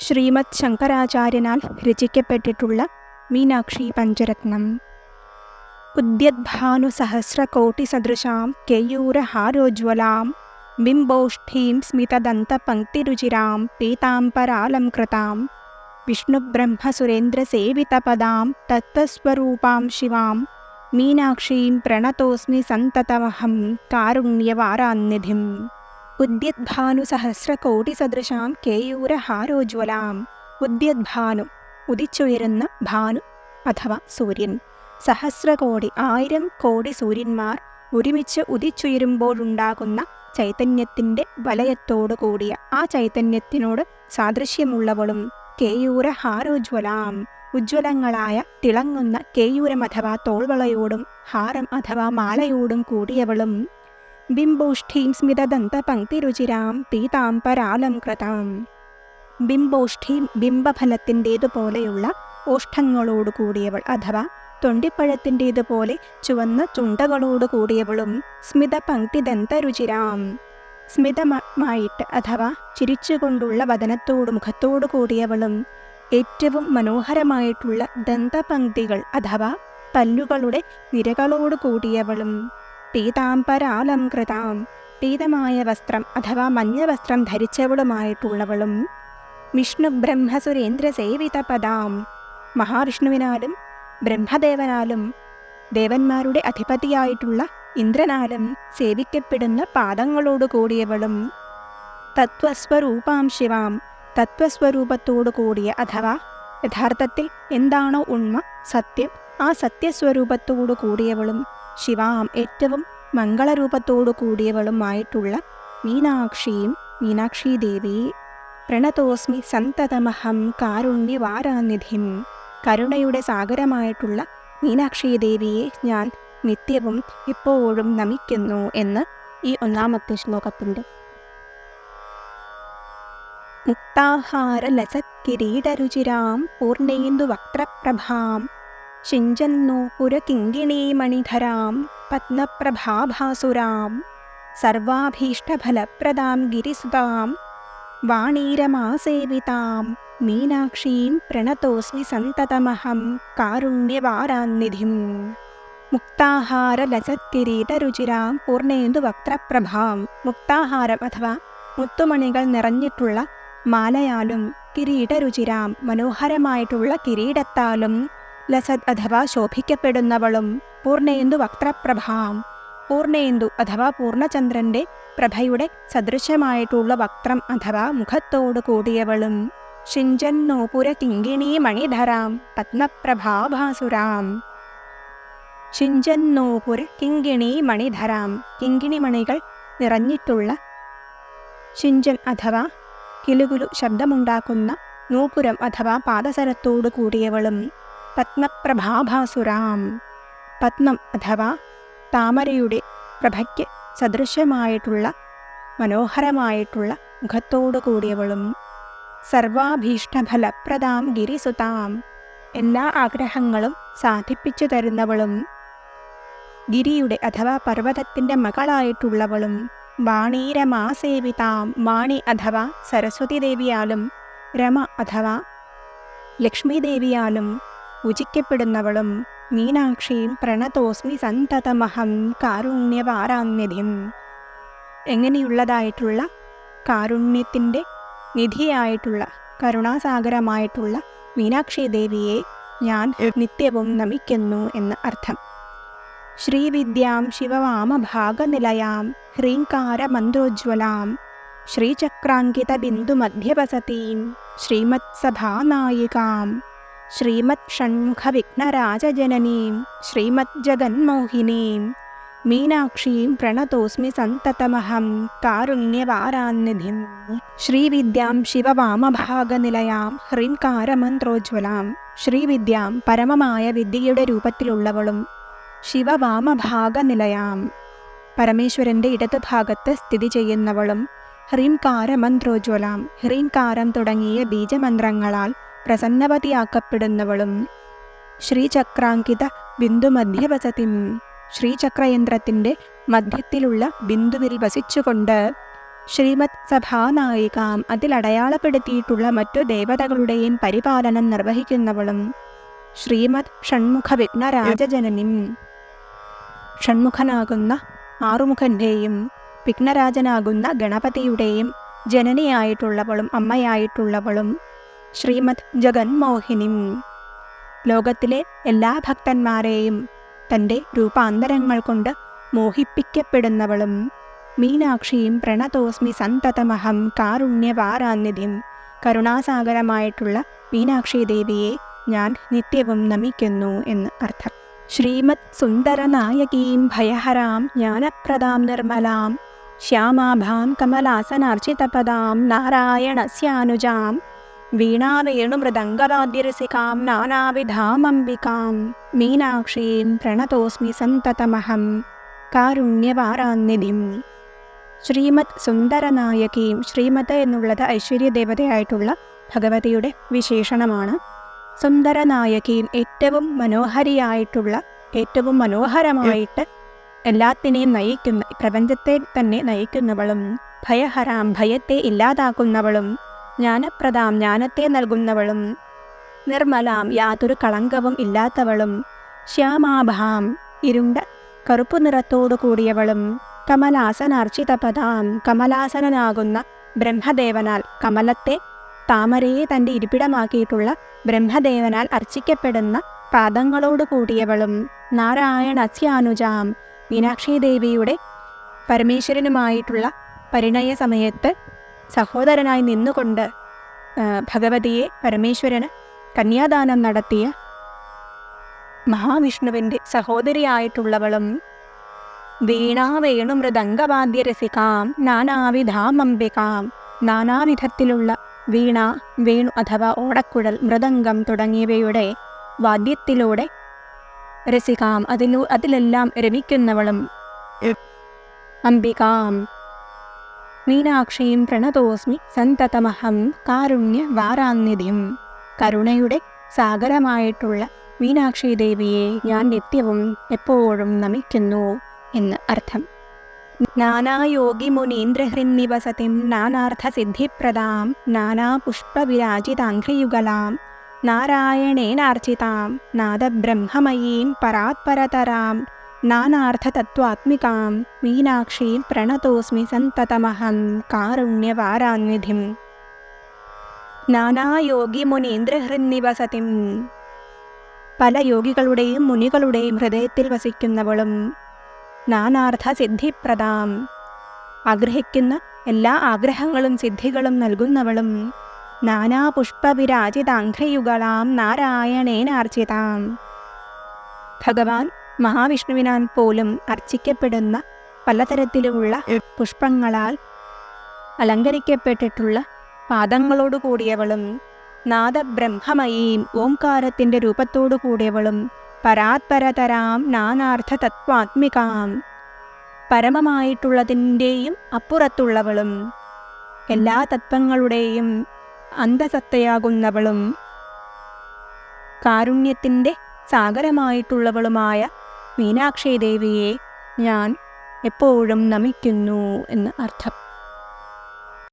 ശ്രീമദ് ശങ്കരാചാര്യനാൽ രചിക്കപ്പെട്ടിട്ടുള്ള മീനാക്ഷി പഞ്ചരത്നം. ഉദ്യദ്ഭാനുസഹസ്രകോടിസദൃശാം കേയൂരഹാരോജ്വലാം ബിംബോഷ്ഠീം സ്മിതദന്തപംക്തിരുചിരാം പീതാംബരാലംകൃതാം വിഷ്ണുബ്രഹ്മസുരേന്ദ്രസേവിതപദാം തത്ത്വസ്വരൂപാം ശിവാം മീനാക്ഷീം പ്രണതോസ്മി സന്തതമഹം കാരുണ്യവാരാന്നിധിം. ഉദ്യദ്ഭാനുസഹസ്രകോടിസദൃശാം കേയൂരഹാരോജ്വലാം. ഉദ്യദ്ഭാനു ഉദിച്ചുയരുന്ന ഭാനു അഥവാ സൂര്യൻ. സഹസ്രകോടി 1000 കോടി സൂര്യന്മാർ ഒരുമിച്ച് ഉദിച്ചുയരുമ്പോഴുണ്ടാകുന്ന ചൈതന്യത്തിൻ്റെ വലയത്തോടു കൂടിയ ആ ചൈതന്യത്തിനോട് സാദൃശ്യമുള്ളവളും കേയൂരഹാരോജ്വലാം. ഉജ്ജ്വലങ്ങളായ തിളങ്ങുന്ന കേയൂരം അഥവാ തോൾവളയോടും ഹാരം അഥവാ മാലയോടും കൂടിയവളും ബിംബോഷ്ഠീം സ്മിതദന്തപംക്തിരുചിരാം പീതാംബരാലംകൃതാം. ബിംബോഷ്ഠീം ബിംബഫലത്തിൻ്റേതുപോലെയുള്ള ഓഷ്ഠങ്ങളോട് കൂടിയവൾ അഥവാ തൊണ്ടിപ്പഴത്തിൻ്റേതുപോലെ ചുവന്ന ചുണ്ടകളോട് കൂടിയവളും സ്മിതപംക്തിദന്തരുചിരാം. സ്മിതമായിട്ട് അഥവാ ചിരിച്ചുകൊണ്ടുള്ള വദനത്തോട് മുഖത്തോടു കൂടിയവളും ഏറ്റവും മനോഹരമായിട്ടുള്ള ദന്തപംക്തികൾ അഥവാ പല്ലുകളുടെ നിരകളോട് കൂടിയവളും പീതാംബരാലംകൃതാം. പീതമായ വസ്ത്രം അഥവാ മഞ്ഞ വസ്ത്രം ധരിച്ചവളുമായിട്ടുള്ളവളും വിഷ്ണുബ്രഹ്മസുരേന്ദ്രസേവിതപദാം. മഹാവിഷ്ണുവിനാലും ബ്രഹ്മദേവനാലും ദേവന്മാരുടെ അധിപതിയായിട്ടുള്ള ഇന്ദ്രനാലും സേവിക്കപ്പെടുന്ന പാദങ്ങളോട് കൂടിയവളും തത്വസ്വരൂപാം ശിവാം. തത്വസ്വരൂപത്തോടു കൂടിയ അഥവാ യഥാർത്ഥത്തിൽ എന്താണോ ഉണ്മ സത്യം ആ സത്യസ്വരൂപത്തോടു കൂടിയവളും ശിവാം ഏറ്റവും മംഗളരൂപത്തോടു കൂടിയവളുമായിട്ടുള്ള മീനാക്ഷിയും മീനാക്ഷീദേവി പ്രണതോസ്മി സന്തതമഹം കാരുണ്യവാരാനിധിം. കരുണയുടെ സാഗരമായിട്ടുള്ള മീനാക്ഷീദേവിയെ ഞാൻ നിത്യവും എപ്പോഴും നമിക്കുന്നു എന്ന് ഈ 1ാമത്തെ ശ്ലോകത്തിൻ്റെ. മുക്താഹാരലസത്കിരീടരുചിരാം പൂർണേന്ദുവക്ത്രപ്രഭാം ശിഞ്ചന്നൂപുരകിങ്കിണീമണിധരാം പത്മപ്രഭാഭാസുരാം സർവാഭീഷ്ടഫലപ്രദാം ഗിരിസുതാം വാണീരമാസേവിതാം മീനാക്ഷീം പ്രണതോസ്മി സന്തതമഹം കാരുണ്യവാരാന്നിധിം. മുക്താഹാരലസത്കിരീടരുചിരാം പൂർണേന്ദുവക്ത്രപ്രഭാം. മുക്താഹാരം അഥവാ മുത്തുമണികൾ നിറഞ്ഞിട്ടുള്ള മാലയാലും കിരീടരുചിരാം മനോഹരമായിട്ടുള്ള കിരീടത്താലും ലസത് അഥവാ ശോഭിക്കപ്പെടുന്നവളും പൂർണേന്ദു വക്ത്രപ്രഭാം. പൂർണേന്ദു അഥവാ പൂർണ്ണചന്ദ്രൻ്റെ പ്രഭയുടെ സദൃശമായിട്ടുള്ള വക്ത്രം അഥവാ മുഖത്തോടു കൂടിയവളും ശിഞ്ചന്നൂപുര കിങ്കിണീ മണിധരാം പത്മപ്രഭാഭാസുരാം. ശിഞ്ചന്നൂപുര കിങ്കിണീ മണിധരാം. കിങ്കിണിമണികൾ നിറഞ്ഞിട്ടുള്ള ശിഞ്ചൻ അഥവാ കിലുകുലു ശബ്ദമുണ്ടാക്കുന്ന നൂപുരം അഥവാ പാദസരത്തോടു കൂടിയവളും പത്മപ്രഭാഭാസുരാം. പത്മം അഥവാ താമരയുടെ പ്രഭയ്ക്ക് സദൃശമായിട്ടുള്ള മനോഹരമായിട്ടുള്ള മുഖത്തോടു കൂടിയവളും സർവാഭീഷ്ടഫലപ്രദാം ഗിരിസുതാം. എല്ലാ ആഗ്രഹങ്ങളും സാധിപ്പിച്ചു തരുന്നവളും ഗിരിയുടെ അഥവാ പർവ്വതത്തിൻ്റെ മകളായിട്ടുള്ളവളും വാണീരമാസേവിതാം. വാണി അഥവാ സരസ്വതി ദേവിയാലും രമ അഥവാ ലക്ഷ്മി ദേവിയാലും പൂജിക്കപ്പെടുന്നവളും മീനാക്ഷിയും പ്രണതോസ്മി സന്തതമഹം കാരുണ്യവാരാന്നിധിം. എങ്ങനെയുള്ളതായിട്ടുള്ള കാരുണ്യത്തിൻ്റെ നിധിയായിട്ടുള്ള കരുണാസാഗരമായിട്ടുള്ള മീനാക്ഷി ദേവിയെ ഞാൻ നിത്യവും നമിക്കുന്നു എന്ന് അർത്ഥം. ശ്രീവിദ്യാം ശിവവാമഭാഗനിലയാം ഹ്രീങ്കാരമന്ത്രോജ്വലാം ശ്രീചക്രാങ്കിതബിന്ദുമധ്യവസതീം ശ്രീമത്സഭാനായികാം ശ്രീമത്ഷണ്മുഖവിഘ്നരാജജനനീം ശ്രീമജ്ജഗന്മോഹിനീം മീനാക്ഷീം പ്രണതോസ്മി സന്തതമഹം കാരുണ്യവാരാന്നിധിം. ശ്രീവിദ്യാം ശിവവാമഭാഗനിലയാം ഹ്രീങ്കാരമന്ത്രോജ്വലാം. ശ്രീവിദ്യാം പരമമായ വിദ്യയുടെ രൂപത്തിലുള്ളവളും ശിവവാമഭാഗനിലയാം പരമേശ്വരൻ്റെ ഇടതുഭാഗത്ത് സ്ഥിതി ചെയ്യുന്നവളും ഹ്രീംകാരമന്ത്രോജ്വലാം ഹ്രീംകാരം തുടങ്ങിയ ബീജമന്ത്രങ്ങളാൽ പ്രസന്നവതിയാക്കപ്പെടുന്നവളും ശ്രീചക്രാങ്കിത ബിന്ദുമധ്യവസതിം ശ്രീചക്രയന്ത്രത്തിൻ്റെ മധ്യത്തിലുള്ള ബിന്ദുവിൽ വസിച്ചുകൊണ്ട് ശ്രീമത് സഭാനായികാം അതിലടയാളപ്പെടുത്തിയിട്ടുള്ള മറ്റു ദേവതകളുടെയും പരിപാലനം നിർവഹിക്കുന്നവളും ശ്രീമത് ഷൺമുഖ വിഘ്നരാജജനനിം ഷൺമുഖനാകുന്ന ആറുമുഖൻ്റെയും വിഘ്നരാജനാകുന്ന ഗണപതിയുടെയും ജനനിയായിട്ടുള്ളവളും അമ്മയായിട്ടുള്ളവളും ശ്രീമത് ജഗന്മോഹിനിം ലോകത്തിലെ എല്ലാ ഭക്തന്മാരെയും തൻ്റെ രൂപാന്തരങ്ങൾ കൊണ്ട് മോഹിപ്പിക്കപ്പെടുന്നവളും മീനാക്ഷിയും പ്രണതോസ്മി സന്തതമഹം കാരുണ്യവാരാന്നിധിം കരുണാസാഗരമായിട്ടുള്ള മീനാക്ഷി ദേവിയെ ഞാൻ നിത്യവും നമിക്കുന്നു എന്ന് അർത്ഥം. ശ്രീമത് സുന്ദരനായകീം ഭയഹരാം ജ്ഞാനപ്രദാം നിർമ്മലാം ശ്യാമാഭാം കമലാസനാർച്ചിതപദാം നാരായണസ്യാനുജാം വീണാവേണുമൃദംഗവാദ്യരസികാം നാനാവിധാമംബികാം മീനാക്ഷീം പ്രണതോസ്മി സന്തതമഹം കാരുണ്യവാരാന്നിധിം. ശ്രീമത് സുന്ദരനായകീം, ശ്രീമത് എന്നുള്ളത് ഐശ്വര്യദേവതയായിട്ടുള്ള ഭഗവതിയുടെ വിശേഷണമാണ്. സുന്ദരനായകീം, ഏറ്റവും മനോഹരിയായിട്ടുള്ള, ഏറ്റവും മനോഹരമായിട്ട് എല്ലാത്തിനെയും നയിക്കുന്ന, പ്രപഞ്ചത്തെ തന്നെ നയിക്കുന്നവളും, ഭയഹരാം, ഭയത്തെ ഇല്ലാതാക്കുന്നവളും, ജ്ഞാനപ്രദാം, ജ്ഞാനത്തെ നൽകുന്നവളും, നിർമ്മലാം, യാതൊരു കളങ്കവും ഇല്ലാത്തവളും, ശ്യാമാഭാം, ഇരുണ്ട കറുപ്പു നിറത്തോടു കൂടിയവളും, കമലാസനാർച്ചിതപദാം, കമലാസനാകുന്ന ബ്രഹ്മദേവനാൽ, കമലത്തെ താമരയെ തൻ്റെ ഇരിപ്പിടമാക്കിയിട്ടുള്ള ബ്രഹ്മദേവനാൽ അർച്ചിക്കപ്പെടുന്ന പാദങ്ങളോട് കൂടിയവളും, നാരായണസ്യാനുജാം, മീനാക്ഷി ദേവിയുടെ പരമേശ്വരനുമായിട്ടുള്ള പരിണയ സമയത്ത് സഹോദരനായി നിന്നുകൊണ്ട് ഭഗവതിയെ പരമേശ്വരന് കന്യാദാനം നടത്തിയ മഹാവിഷ്ണുവിൻ്റെ സഹോദരിയായിട്ടുള്ളവളും, വീണാവേണുമൃദംഗവാദ്യരസികാം നാനാവിധാമംബികാം, നാനാവിധത്തിലുള്ള വീണ, വേണു അഥവാ ഓടക്കുഴൽ, മൃദംഗം തുടങ്ങിയവയുടെ വാദ്യത്തിലൂടെ രസികാം, അതിലെല്ലാം രമിക്കുന്നവളും, അംബികാം, മീനാക്ഷിയും പ്രണതോസ്മി സന്തതമഹം കാരുണ്യവാരാന്നിധിം, കരുണയുടെ സാഗരമായിട്ടുള്ള മീനാക്ഷി ദേവിയെ ഞാൻ നിത്യവും എപ്പോഴും നമിക്കുന്നു എന്ന് അർത്ഥം. നാനായോഗി മുനീന്ദ്രഹൃന്നിവസതിം നാനാർത്ഥസിദ്ധിപ്രദാം നാനാപുഷ്പവിരാജിതാഘ്രിയുഗലാം നാരായണേനാർച്ചിതാം നാദബ്രഹ്മമയീം പരാത്പരതരാം നാനാർത്ഥതത്വാത്മികാം മീനാക്ഷീം പ്രണതോസ്മി സന്തതമഹം കാരുണ്യവാരാന്നിധിം. നാനായോഗി മുനീന്ദ്രഹൃന്നിവസതിം, പല യോഗികളുടെയും മുനികളുടെയും ഹൃദയത്തിൽ വസിക്കുന്നവളും, നാനാർത്ഥസിദ്ധിപ്രദാം, ആഗ്രഹിക്കുന്ന എല്ലാ ആഗ്രഹങ്ങളും സിദ്ധികളും നൽകുന്നവളും, നാനാപുഷ്പവിരാജിതാഘ്രിയുഗലാം നാരായണേനാർച്ചിതാം, ഭഗവാൻ മഹാവിഷ്ണുവിനാൽ പോലും അർച്ചിക്കപ്പെടുന്ന പലതരത്തിലുള്ള പുഷ്പങ്ങളാൽ അലങ്കരിക്കപ്പെട്ടിട്ടുള്ള പാദങ്ങളോടു കൂടിയവളും, നാദബ്രഹ്മമയീം, ഓംകാരത്തിൻ്റെ രൂപത്തോടു കൂടിയവളും, പരാത്പരതരാം നാനാർത്ഥതത്വാത്മികാം, പരമമായിട്ടുള്ളതിൻ്റെയും അപ്പുറത്തുള്ളവളും, എല്ലാ തത്വങ്ങളുടെയും അന്തസത്തയാകുന്നവളും, കാരുണ്യത്തിൻ്റെ സാഗരമായിട്ടുള്ളവളുമായ മീനാക്ഷി ദേവിയെ ഞാൻ എപ്പോഴും നമിക്കുന്നു എന്ന് അർത്ഥം.